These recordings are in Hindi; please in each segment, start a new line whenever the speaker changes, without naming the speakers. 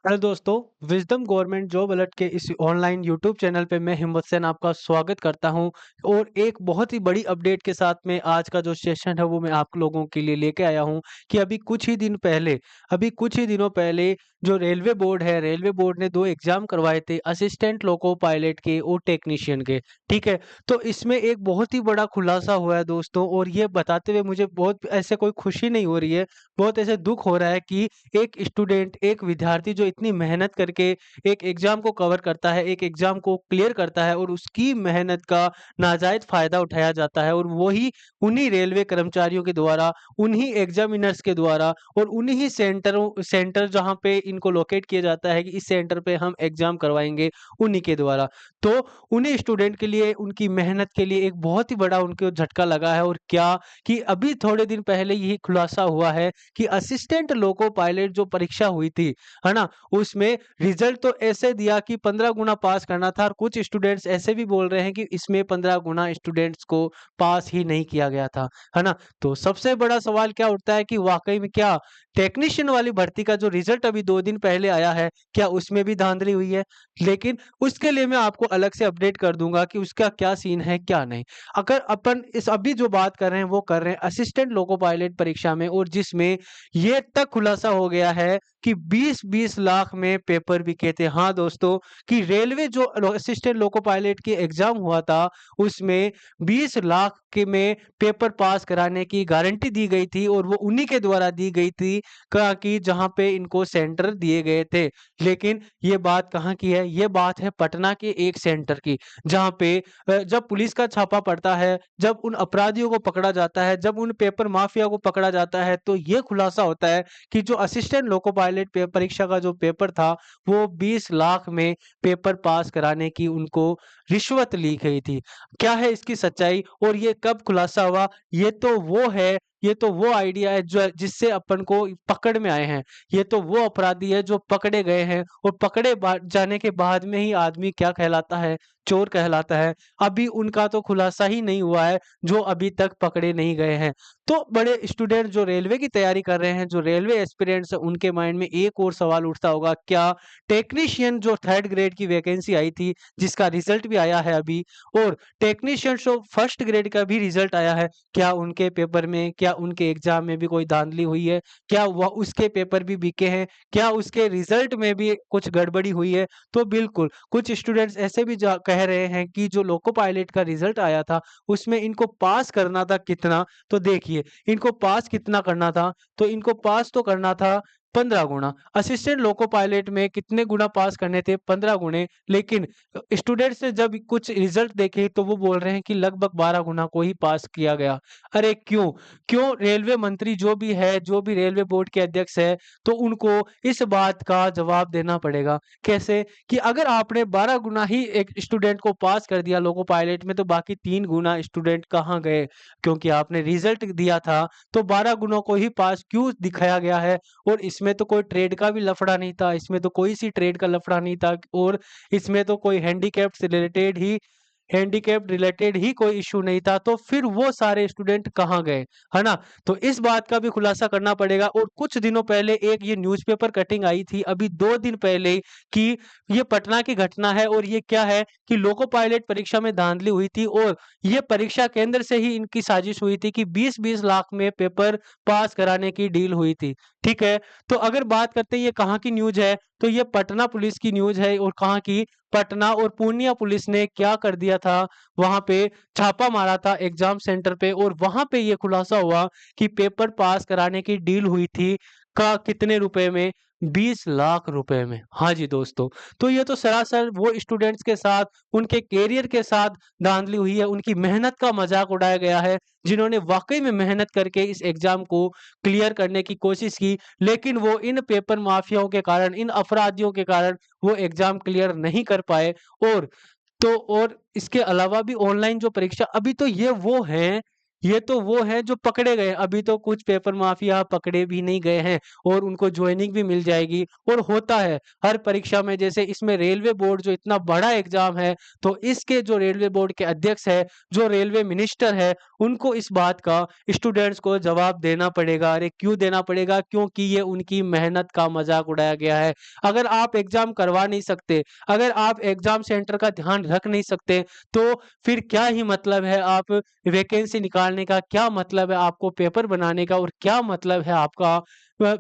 हेलो दोस्तों, विज़डम गवर्नमेंट जॉब अलर्ट के इस ऑनलाइन यूट्यूब चैनल पे मैं हिम्मत सेन आपका स्वागत करता हूं और एक बहुत ही बड़ी अपडेट के साथ में आज का जो सेशन है वो मैं आप लोगों के लिए लेके आया हूं कि अभी कुछ ही दिनों पहले जो रेलवे बोर्ड ने दो एग्जाम करवाए थे असिस्टेंट लोको पायलट के और टेक्नीशियन के। ठीक है, तो इसमें एक बहुत ही बड़ा खुलासा हुआ है दोस्तों, और ये बताते हुए मुझे बहुत ऐसे कोई खुशी नहीं हो रही है, बहुत ऐसे दुख हो रहा है कि एक विद्यार्थी जो इतनी मेहनत करके एक एग्जाम को कवर करता है, एक एग्जाम को क्लियर करता है और उसकी मेहनत का नाजायज फायदा उठाया जाता है, और वही उन्हीं रेलवे कर्मचारियों के द्वारा, उन्हीं एग्जामिनर्स के द्वारा और उन्हीं सेंटर जहां पे इनको लोकेट किया जाता है कि इस सेंटर पे हम एग्जाम करवाएंगे, उन्हीं के द्वारा। तो उन्हीं स्टूडेंट के लिए, उनकी मेहनत के लिए एक बहुत ही बड़ा उनको झटका लगा है। और क्या कि अभी थोड़े दिन पहले यही खुलासा हुआ है कि असिस्टेंट लोको पायलट जो परीक्षा हुई थी, है ना? उसमें रिजल्ट तो ऐसे दिया कि 15 गुना पास करना था, और कुछ स्टूडेंट्स ऐसे भी बोल रहे हैं कि इसमें 15 गुना स्टूडेंट्स को पास ही नहीं किया गया था, है ना? तो सबसे बड़ा सवाल क्या उठता है कि वाकई में क्या टेक्नीशियन वाली भर्ती का जो रिजल्ट अभी 2 दिन पहले आया है, क्या उसमें भी धांधली हुई है? लेकिन उसके लिए मैं आपको अलग से अपडेट कर दूंगा कि उसका क्या सीन है, क्या नहीं। अगर अपन इस अभी जो बात कर रहे हैं वो कर रहे हैं असिस्टेंट लोको पायलट परीक्षा में, और जिसमें ये तक खुलासा हो गया है कि 20-20 लाख में पेपर बिके थे। हाँ दोस्तों, कि रेलवे जो असिस्टेंट लोको पायलट की एग्जाम हुआ था, उसमें 20 लाख के में पेपर पास कराने की गारंटी दी गई थी, और वो उन्हीं के द्वारा दी गई थी कहा कि जहां पे इनको सेंटर दिए गए थे। लेकिन ये बात कहाँ की है? ये बात है पटना के एक सेंटर की, जहां पे जब पुलिस का छापा पड़ता है, जब उन अपराधियों को पकड़ा जाता है, जब उन पेपर माफिया को पकड़ा जाता है, तो ये खुलासा होता है कि जो असिस्टेंट लोको पायलट परीक्षा का जो पेपर था, वो 20 लाख में पेपर पास कराने की उनको रिश्वत ली गई थी। क्या है इसकी सच्चाई और ये कब खुलासा हुआ? ये तो वो आइडिया है जो जिससे अपन को पकड़ में आए हैं। ये तो वो अपराधी है जो पकड़े गए हैं, और जाने के बाद में ही आदमी क्या कहलाता है? चोर कहलाता है। अभी उनका तो खुलासा ही नहीं हुआ है, जो अभी तक पकड़े नहीं गए हैं। तो बड़े स्टूडेंट जो रेलवे की तैयारी कर रहे हैं, जो रेलवे एस्पिरेंट्स हैं, उनके माइंड में एक और सवाल उठता होगा, क्या टेक्नीशियन जो 3rd ग्रेड की वैकेंसी आई थी, जिसका रिजल्ट भी आया है अभी, और टेक्नीशियन जो 1st ग्रेड का भी रिजल्ट आया है, क्या उनके पेपर में, क्या उनके एग्जाम में भी कोई धांधली हुई है? क्या वह उसके पेपर भी बिके हैं? क्या उसके रिजल्ट में भी कुछ गड़बड़ी हुई है? तो बिल्कुल, कुछ स्टूडेंट्स ऐसे भी कह रहे हैं कि जो लोको पायलट का रिजल्ट आया था, उसमें इनको पास करना था कितना? तो देखिए, इनको पास कितना करना था? तो इनको पास तो करना था 15 गुना। असिस्टेंट लोको पायलट में कितने गुना पास करने थे? 15 गुणे। लेकिन स्टूडेंट्स ने जब कुछ रिजल्ट देखे तो वो बोल रहे हैं कि लगभग 12 गुना को ही पास किया गया। अरे क्यों? क्यों रेलवे मंत्री जो भी है, जो भी रेलवे बोर्ड के अध्यक्ष है, तो उनको इस बात का जवाब देना पड़ेगा। कैसे? कि अगर आपने 12 गुना ही एक स्टूडेंट को पास कर दिया लोको पायलट में, तो बाकी 3 गुना स्टूडेंट कहाँ गए? क्योंकि आपने रिजल्ट दिया था, तो 12 गुणों को ही पास क्यों दिखाया गया है? और इसमें तो कोई ट्रेड का भी लफड़ा नहीं था, इसमें तो कोई सी ट्रेड का लफड़ा नहीं था, और इसमें तो कोई हैंडीकैप्ड रिलेटेड ही कोई इश्यू नहीं था, तो फिर वो सारे स्टूडेंट कहाँ गए, है ना? तो इस बात का भी खुलासा करना पड़ेगा। और कुछ दिनों पहले एक ये न्यूज़पेपर कटिंग आई थी, अभी 2 दिन पहले, कि ये पटना की घटना है, और ये क्या है कि लोको पायलट परीक्षा में धांधली हुई थी, और ये परीक्षा केंद्र से ही इनकी साजिश हुई थी कि 20-20 लाख में पेपर पास कराने की डील हुई थी। ठीक है? तो अगर बात करते हैं ये कहाँ की न्यूज़ है, तो ये पटना पुलिस की न्यूज़ है। और कहाँ की? पटना और पूर्णिया पुलिस ने क्या कर दिया था, वहां पे छापा मारा था एग्जाम सेंटर पे, और वहां पे ये खुलासा हुआ कि पेपर पास कराने की डील हुई थी का कितने रुपए में? 20 लाख रुपए में। हाँ जी दोस्तों, तो ये तो सरासर वो स्टूडेंट्स के साथ, उनके कैरियर के साथ धांधली हुई है, उनकी मेहनत का मजाक उड़ाया गया है, जिन्होंने वाकई में मेहनत करके इस एग्जाम को क्लियर करने की कोशिश की, लेकिन वो इन पेपर माफियाओं के कारण, इन अपराधियों के कारण वो एग्जाम क्लियर नहीं कर पाए। और तो और इसके अलावा भी ऑनलाइन जो परीक्षा, अभी तो ये तो वो हैं जो पकड़े गए, अभी तो कुछ पेपर माफिया पकड़े भी नहीं गए हैं और उनको ज्वाइनिंग भी मिल जाएगी। और होता है हर परीक्षा में, जैसे इसमें रेलवे बोर्ड जो इतना बड़ा एग्जाम है, तो इसके जो रेलवे बोर्ड के अध्यक्ष है, जो रेलवे मिनिस्टर है, उनको इस बात का स्टूडेंट्स को जवाब देना पड़ेगा। अरे क्यों देना पड़ेगा? क्योंकि ये उनकी मेहनत का मजाक उड़ाया गया है। अगर आप एग्जाम करवा नहीं सकते, अगर आप एग्जाम सेंटर का ध्यान रख नहीं सकते, तो फिर क्या ही मतलब है आप वैकेंसी निकालने का, क्या मतलब है आपको पेपर बनाने का, और क्या मतलब है आपका अ,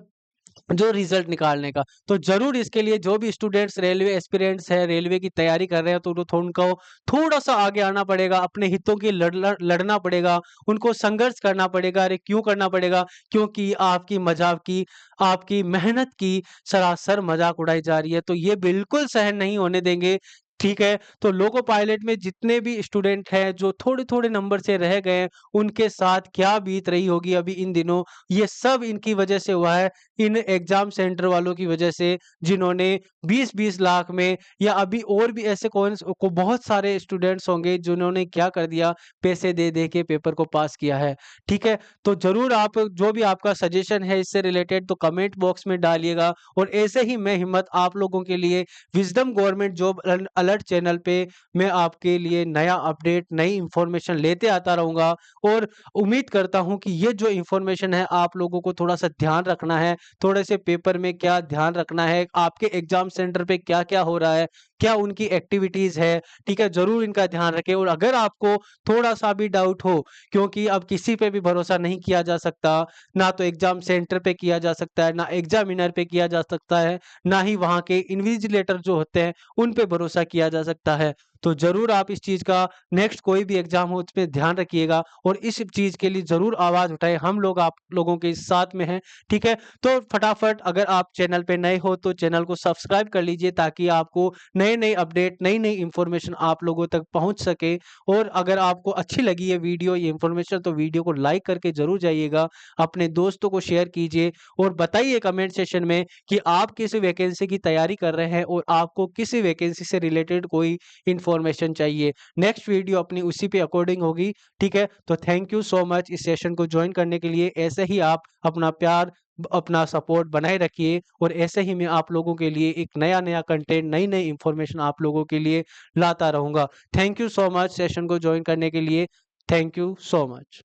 जो रिजल्ट निकालने का। तो जरूर इसके लिए जो भी स्टूडेंट्स रेलवे एस्पिरेंट्स है, रेलवे की तैयारी कर रहे हैं, तो उनको थोड़ा सा आगे आना पड़ेगा, अपने हितों की लड़ना पड़ेगा, उनको संघर्ष करना पड़ेगा। अरे क्यों करना पड़ेगा? क्योंकि आपकी मजाक की, आपकी मेहनत की सरासर मजाक उड़ाई जा रही है, तो ये बिल्कुल सहन नहीं होने देंगे। ठीक है, तो लोको पायलट में जितने भी स्टूडेंट हैं जो थोड़े थोड़े नंबर से रह गए हैं, उनके साथ क्या बीत रही होगी अभी इन दिनों, ये सब इनकी वजह से हुआ है, इन एग्जाम सेंटर वालों की वजह से, जिन्होंने 20-20 लाख में, या अभी और भी ऐसे कौन को बहुत सारे स्टूडेंट्स होंगे जिन्होंने क्या कर दिया, पैसे दे दे के पेपर को पास किया है। ठीक है, तो जरूर आप जो भी आपका सजेशन है इससे रिलेटेड, तो कमेंट बॉक्स में डालिएगा। और ऐसे ही मैं हिम्मत आप लोगों के लिए wisdom government job alert channel पे मैं आपके लिए नया अपडेट, नई इंफॉर्मेशन लेते आता रहूंगा। और उम्मीद करता हूं कि ये जो इंफॉर्मेशन है आप लोगों को थोड़ा सा ध्यान रखना है, थोड़े से पेपर में क्या ध्यान रखना है, आपके एग्जाम सेंटर पे क्या क्या हो रहा है, क्या उनकी एक्टिविटीज है। ठीक है, जरूर इनका ध्यान रखें। और अगर आपको थोड़ा सा भी डाउट हो, क्योंकि अब किसी पे भी भरोसा नहीं किया जा सकता, ना तो एग्जाम सेंटर पे किया जा सकता है, ना एग्जामिनर पे किया जा सकता है, ना ही वहाँ के इन्विजिलेटर जो होते हैं उन पे भरोसा किया जा सकता है। तो जरूर आप इस चीज का, नेक्स्ट कोई भी एग्जाम हो उसमें ध्यान रखिएगा, और इस चीज के लिए जरूर आवाज उठाएं, हम लोग आप लोगों के साथ में हैं। ठीक है, तो फटाफट अगर आप चैनल पे नए हो तो चैनल को सब्सक्राइब कर लीजिए, ताकि आपको नए नए अपडेट, नई नई इंफॉर्मेशन आप लोगों तक पहुंच सके। और अगर आपको अच्छी लगी ये वीडियो, ये इंफॉर्मेशन, तो वीडियो को लाइक करके जरूर जाइएगा, अपने दोस्तों को शेयर कीजिए, और बताइए कमेंट सेशन में कि आप किस वैकेंसी की तैयारी कर रहे हैं और आपको किस वैकेंसी से रिलेटेड कोई इंफॉर्मेशन चाहिए। नेक्स्ट वीडियो अपनी उसी पे अकॉर्डिंग होगी। ठीक है, तो थैंक यू सो मच इस सेशन को ज्वाइन करने के लिए। ऐसे ही आप अपना प्यार, अपना सपोर्ट बनाए रखिए, और ऐसे ही मैं आप लोगों के लिए एक नया नया कंटेंट, नई नई इंफॉर्मेशन आप लोगों के लिए लाता रहूंगा। Thank you so much session को ज्वाइन करने के लिए। Thank you so much.